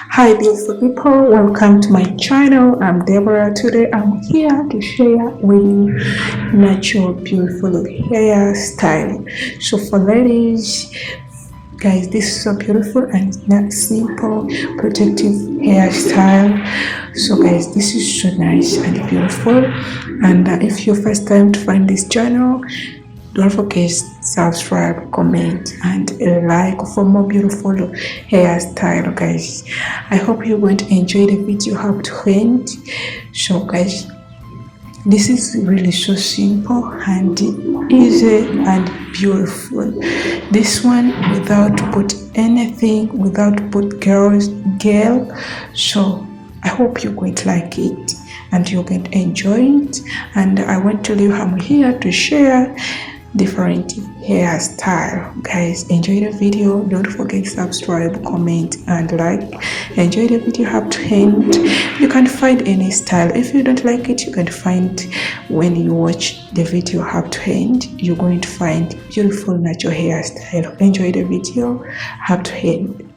Hi beautiful people, welcome to my channel. I'm Deborah. Today I'm here to share with you natural beautiful hairstyle. So for ladies, guys, this is so beautiful and not simple protective hairstyle. So guys, this is so nice and beautiful. And if you're first time to find this channel, don't forget subscribe, comment, and like for more beautiful hairstyle, guys. I hope you're going to enjoy the video up to end. So, guys, this is really so simple and easy and beautiful. This one without put anything, without put girl. So I hope you're going to like it and you're going to enjoy it. And I want to leave I'm here to share different hairstyle. Guys, enjoy the video. Don't forget to subscribe, comment, and like. Enjoy the video up to end. You can find any style. If you don't like it, you can find when you watch the video up to end, you're going to find beautiful natural hairstyle. Enjoy the video up to end.